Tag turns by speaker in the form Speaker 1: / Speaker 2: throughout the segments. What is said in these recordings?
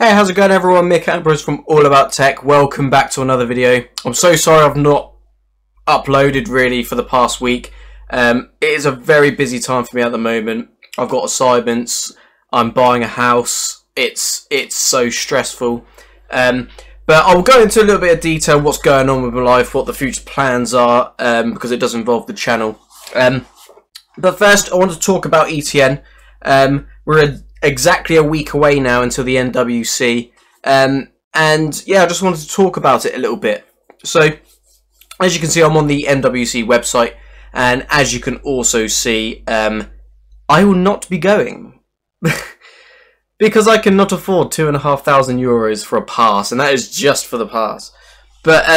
Speaker 1: Hey, how's it going everyone? Mick Ambrose from All About Tech. Welcome back to another video. I'm so sorry I've not uploaded really for the past week. It is a very busy time for me at the moment. I've got assignments, I'm buying a house, it's so stressful. But I'll go into a little bit of detail what's going on with my life, what the future plans are, because it does involve the channel. But first I want to talk about ETN. We're exactly a week away now until the MWC, and yeah, I just wanted to talk about it a little bit. So as you can see, I'm on the MWC website, and as you can also see, I will not be going because I cannot afford €2,500 for a pass, and that is just for the pass. But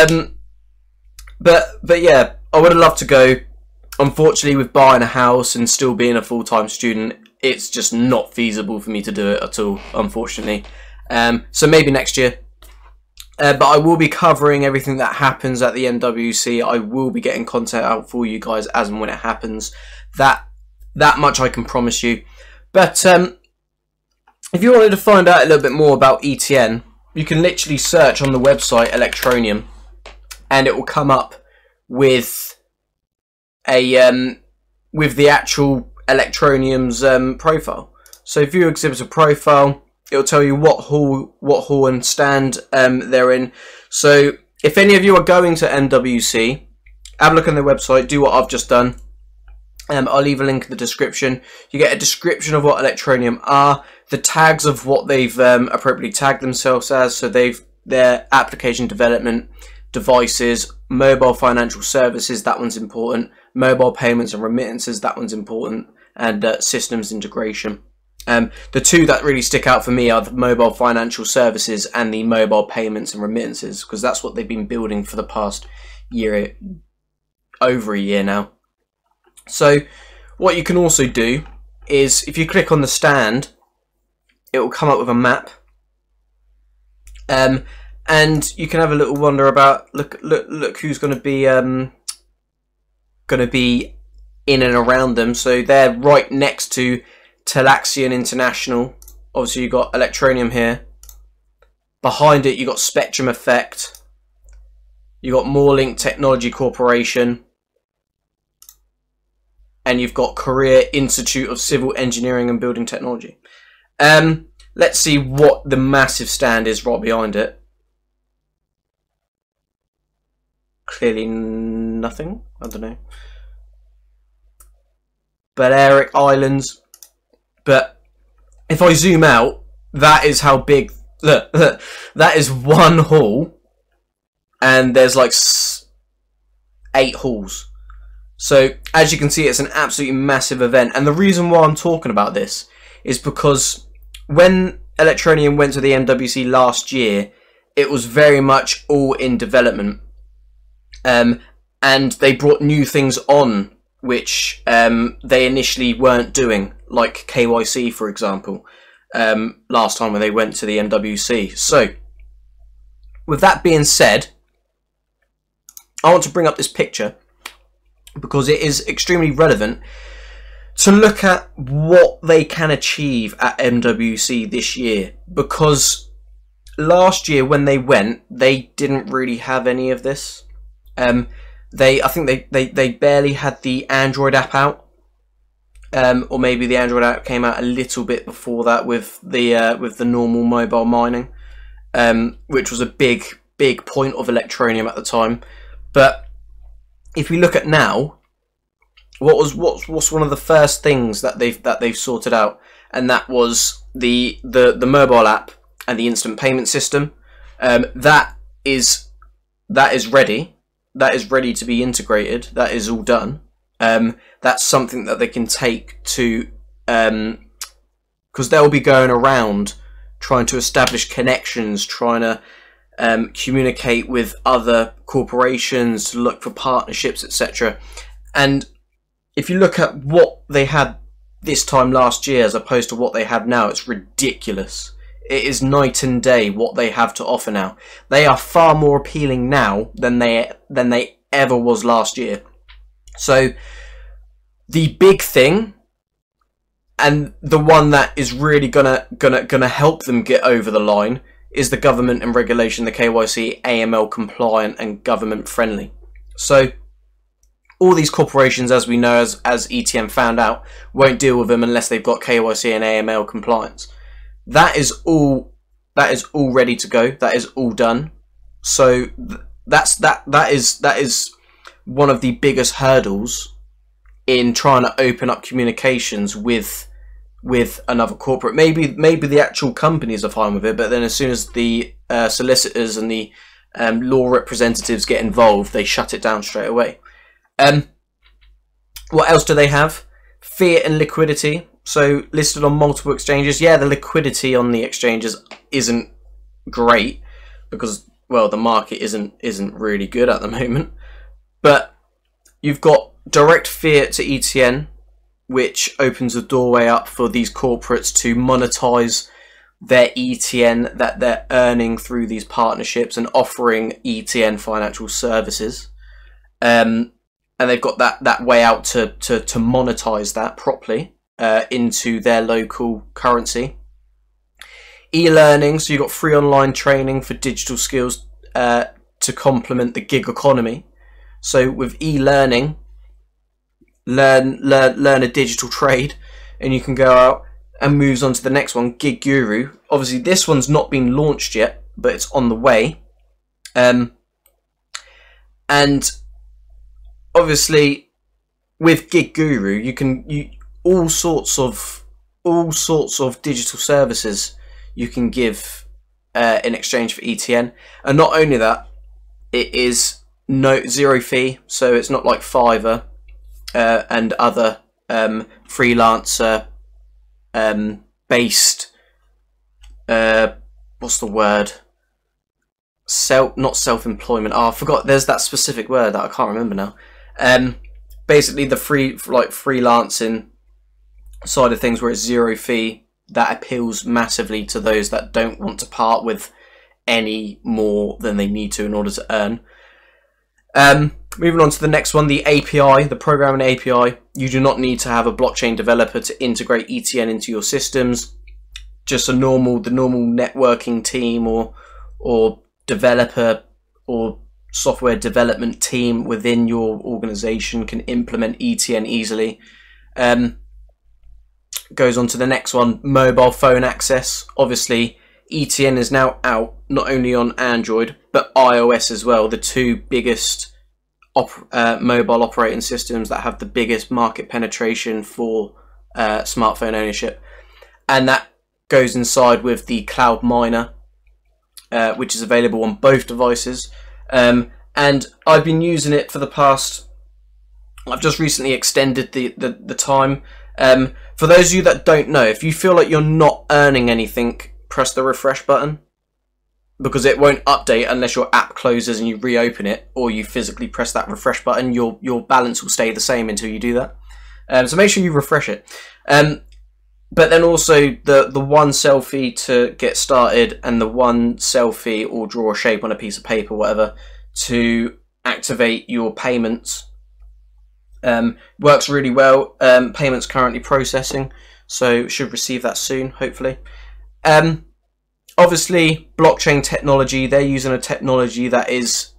Speaker 1: yeah, I would have loved to go. Unfortunately, with buying a house and still being a full-time student, it's just not feasible for me to do it at all, unfortunately. So maybe next year. But I will be covering everything that happens at the MWC. I will be getting content out for you guys as and when it happens. That much I can promise you. But if you wanted to find out a little bit more about ETN, you can literally search on the website Electroneum, and it will come up with with the actual Electroneum's profile. So if you exhibit a profile, it'll tell you what hall and stand they're in. So if any of you are going to MWC, have a look on their website, do what I've just done. I'll leave a link in the description. You get a description of what Electroneum are, the tags of what they've appropriately tagged themselves as. So their application development, devices, mobile financial services, that one's important, mobile payments and remittances, that one's important, and systems integration. The two that really stick out for me are the mobile financial services and the mobile payments and remittances, because that's what they've been building for the past year, over a year now. So what you can also do is, if you click on the stand, it will come up with a map, and you can have a little wonder about look who's going to be in and around them. So they're right next to Telexion International. Obviously you've got Electroneum here. Behind it you got Spectrum Effect. You got Morelink Technology Corporation. And you've got Korea Institute of Civil Engineering and Building Technology. Let's see what the massive stand is right behind it. Clearly nothing. I don't know. Balearic Islands. But if I zoom out, that is how big. Look, that is one hall, and there's like 8 halls. So as you can see, it's an absolutely massive event. And the reason why I'm talking about this is because when Electroneum went to the MWC last year, it was very much all in development. And they brought new things on which they initially weren't doing, like KYC, for example, last time when they went to the MWC. So with that being said, I want to bring up this picture because it is extremely relevant to look at what they can achieve at MWC this year, because last year when they went, they didn't really have any of this. I think they barely had the Android app out, or maybe the Android app came out a little bit before that with the normal mobile mining, which was a big point of Electroneum at the time. But if we look at now, what's one of the first things that they've sorted out, and that was the mobile app and the instant payment system. That is ready. That is ready to be integrated. That is all done. That's something that they can take to, because they'll be going around trying to establish connections, trying to communicate with other corporations, look for partnerships, etc. And if you look at what they had this time last year as opposed to what they have now, it's ridiculous. It is night and day what they have to offer now. They are far more appealing now than they ever was last year. So the big thing, and the one that is really gonna help them get over the line is the government and regulation, the KYC, AML compliant and government friendly. So all these corporations, as we know, as ETN found out, won't deal with them unless they've got KYC and AML compliance. That is all ready to go. That is all done. So that is one of the biggest hurdles in trying to open up communications with another corporate. Maybe the actual companies are fine with it, but then as soon as the solicitors and the law representatives get involved, they shut it down straight away. What else do they have? Fiat and liquidity. So listed on multiple exchanges. Yeah, the liquidity on the exchanges isn't great because, well, the market isn't really good at the moment. But you've got direct fiat to ETN, which opens a doorway up for these corporates to monetize their ETN that they're earning through these partnerships and offering ETN financial services. And they've got that way out to monetize that properly into their local currency. E-learning, so you've got free online training for digital skills to complement the gig economy. So with e-learning, learn a digital trade, and you can go out and moves on to the next one, Gig Guru. Obviously, this one's not been launched yet, but it's on the way. And obviously, with Gig Guru, you can all sorts of digital services you can give in exchange for ETN, and not only that, it is zero fee, so it's not like Fiverr and other freelancer based what's the word? Not self-employment. Oh, I forgot. There's that specific word that I can't remember now. Basically, the freelancing side of things, where it's zero fee, that appeals massively to those that don't want to part with any more than they need to in order to earn. Moving on to the next one, the API, the programming API. You do not need to have a blockchain developer to integrate ETN into your systems. Just the normal networking team or developer or software development team within your organization can implement ETN easily. Goes on to the next one, mobile phone access. Obviously, ETN is now out not only on Android but iOS as well, the two biggest mobile operating systems that have the biggest market penetration for smartphone ownership. And that goes inside with the Cloud Miner, which is available on both devices. And I've been using it for the past, I've just recently extended the time. For those of you that don't know, if you feel like you're not earning anything, press the refresh button, because it won't update unless your app closes and you reopen it, or you physically press that refresh button. Your balance will stay the same until you do that. So make sure you refresh it. But then also the one selfie to get started, and the one selfie or draw a shape on a piece of paper, whatever, to activate your payments. Works really well. Payments currently processing, so should receive that soon, hopefully. Obviously, blockchain technology. They're using a technology that is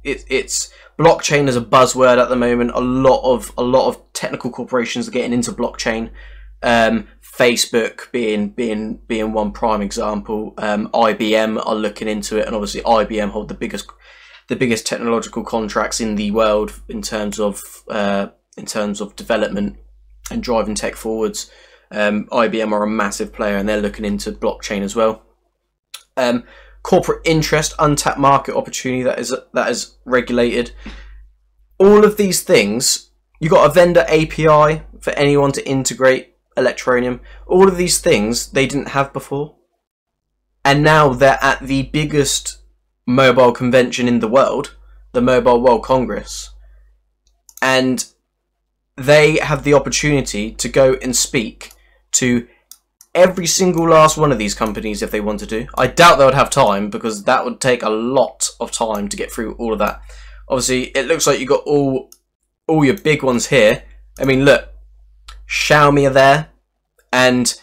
Speaker 1: it's blockchain is a buzzword at the moment. A lot of technical corporations are getting into blockchain. Facebook being one prime example. IBM are looking into it, and obviously IBM hold the biggest technological contracts in the world in terms of development and driving tech forwards. IBM are a massive player, and they're looking into blockchain as well. Corporate interest, untapped market opportunity that is regulated. All of these things, you got a vendor API for anyone to integrate Electroneum. All of these things they didn't have before, and now they're at the biggest mobile convention in the world, the Mobile World Congress, and they have the opportunity to go and speak to every single last one of these companies if they wanted to. I doubt they would have time, because that would take a lot of time to get through all of that. Obviously, it looks like you got all your big ones here. I mean, look, Xiaomi are there, and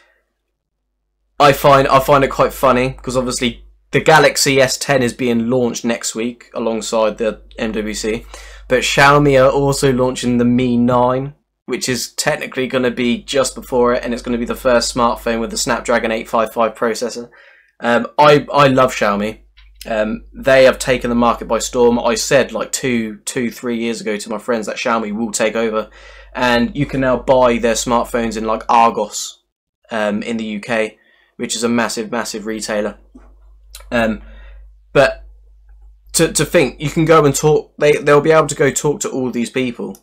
Speaker 1: I find it quite funny because obviously the Galaxy S10 is being launched next week alongside the MWC, but Xiaomi are also launching the Mi 9, which is technically going to be just before it, and it's going to be the first smartphone with the Snapdragon 855 processor. I love Xiaomi. They have taken the market by storm. I said like 3 years ago to my friends that Xiaomi will take over, and you can now buy their smartphones in like Argos in the UK, which is a massive retailer. But to think you can go and talk, they'll be able to go talk to all these people.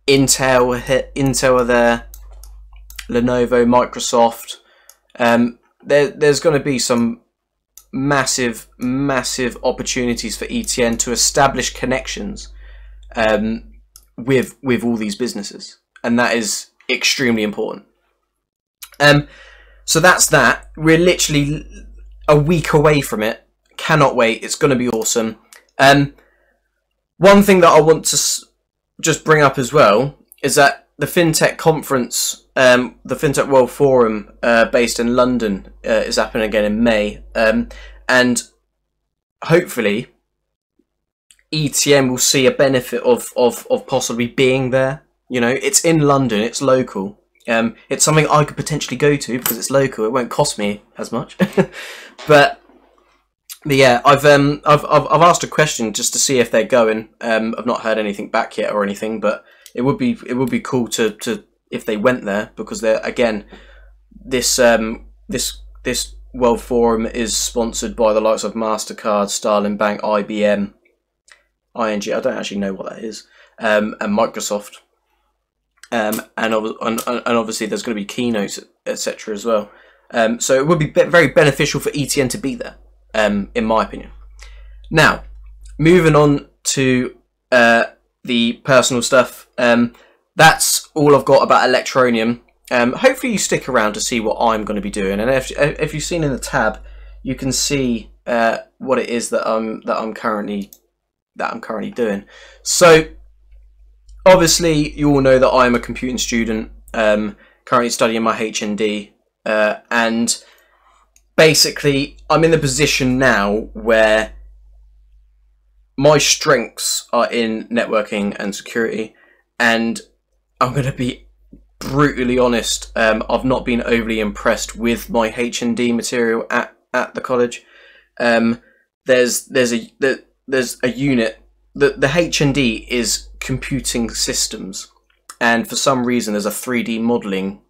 Speaker 1: Intel are there, Lenovo, Microsoft. There's going to be some massive opportunities for ETN to establish connections with all these businesses, and that is extremely important. So that's that. We're literally a week away from it. Cannot wait. It's going to be awesome. One thing that I want to just bring up as well is that the FinTech conference, the FinTech World Forum, based in London, is happening again in May, and hopefully ETN will see a benefit of possibly being there. You know, it's in London, it's local. It's something I could potentially go to because it's local. It won't cost me as much. but yeah, I've asked a question just to see if they're going. I've not heard anything back yet or anything, but it would be cool to if they went there, because they're, again, this World Forum is sponsored by the likes of MasterCard, Starling Bank, IBM, ING. I don't actually know what that is, and Microsoft. And obviously there's going to be keynotes, etc. as well. So it would be very beneficial for ETN to be there, in my opinion. Now, moving on to the personal stuff. That's all I've got about Electroneum. Hopefully you stick around to see what I'm going to be doing, and if you've seen in the tab, you can see what it is that I'm currently doing. So, obviously, you all know that I'm a computing student, currently studying my HND, and basically I'm in the position now where my strengths are in networking and security, and I'm going to be brutally honest, I've not been overly impressed with my HND material at the college. There's a unit, the HND is computing systems, and for some reason there's a 3D modelling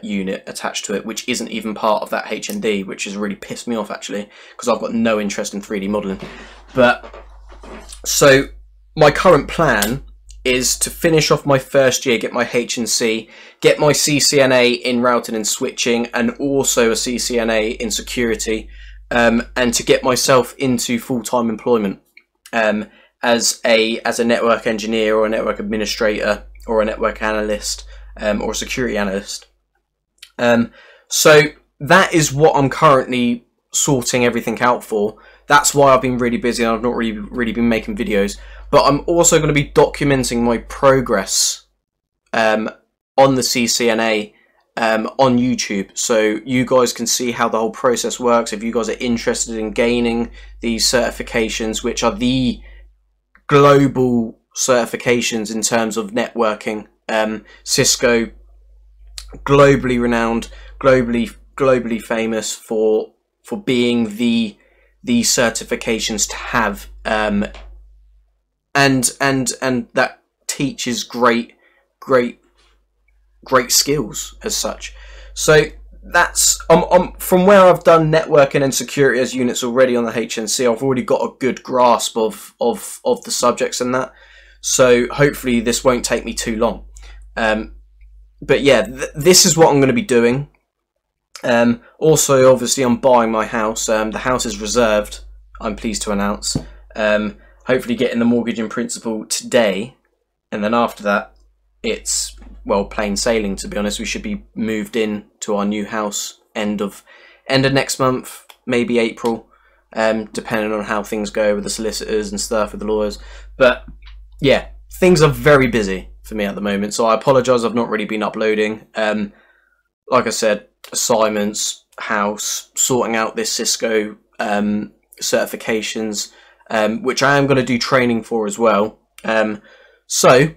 Speaker 1: unit attached to it, which isn't even part of that HND, which has really pissed me off actually, because I've got no interest in 3D modelling. But so my current plan is to finish off my first year, get my H&C, get my CCNA in routing and switching, and also a CCNA in security, and to get myself into full-time employment as a network engineer or a network administrator or a network analyst or a security analyst. So that is what I'm currently sorting everything out for. That's why I've been really busy and I've not really been making videos. But I'm also going to be documenting my progress on the CCNA on YouTube, so you guys can see how the whole process works if you guys are interested in gaining these certifications, which are the global certifications in terms of networking. Cisco, globally renowned, globally famous for being the certifications to have, and that teaches great skills as such. So that's from where I've done networking and security as units already on the HNC. I've already got a good grasp of the subjects and that. So hopefully this won't take me too long. But yeah, this is what I'm going to be doing. Also, obviously, I'm buying my house. The house is reserved, I'm pleased to announce. Hopefully getting the mortgage in principle today, and then after that, it's, well, plain sailing, to be honest. We should be moved in to our new house end of next month, maybe April, depending on how things go with the solicitors and stuff, with the lawyers. But yeah, things are very busy, for me at the moment. So I apologise, I've not really been uploading. Like I said, assignments, house, sorting out this Cisco certifications, which I am going to do training for as well. So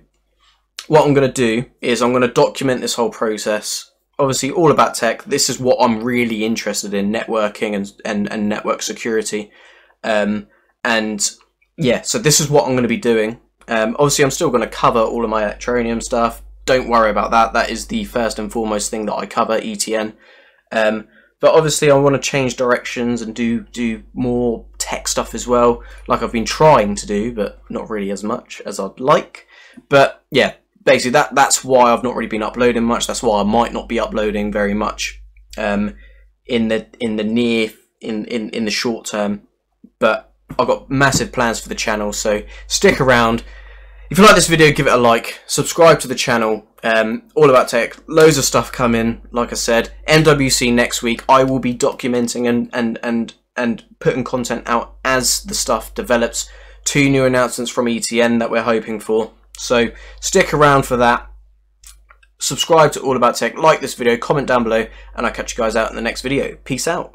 Speaker 1: what I'm going to do is I'm going to document this whole process. Obviously, all about tech. This is what I'm really interested in: networking and network security. And yeah, so this is what I'm going to be doing. Obviously, I'm still going to cover all of my Electroneum stuff. Don't worry about that. That is the first and foremost thing that I cover, ETN. But obviously, I want to change directions and do more tech stuff as well, like I've been trying to do, but not really as much as I'd like. But yeah, basically that's why I've not really been uploading much. That's why I might not be uploading very much in the short term. But I've got massive plans for the channel, so stick around. If you like this video, give it a like, subscribe to the channel. All about tech, loads of stuff coming. Like I said, MWC next week. I will be documenting and putting content out as the stuff develops. 2 new announcements from ETN that we're hoping for. So stick around for that. Subscribe to All About Tech, like this video, comment down below, and I'll catch you guys out in the next video. Peace out.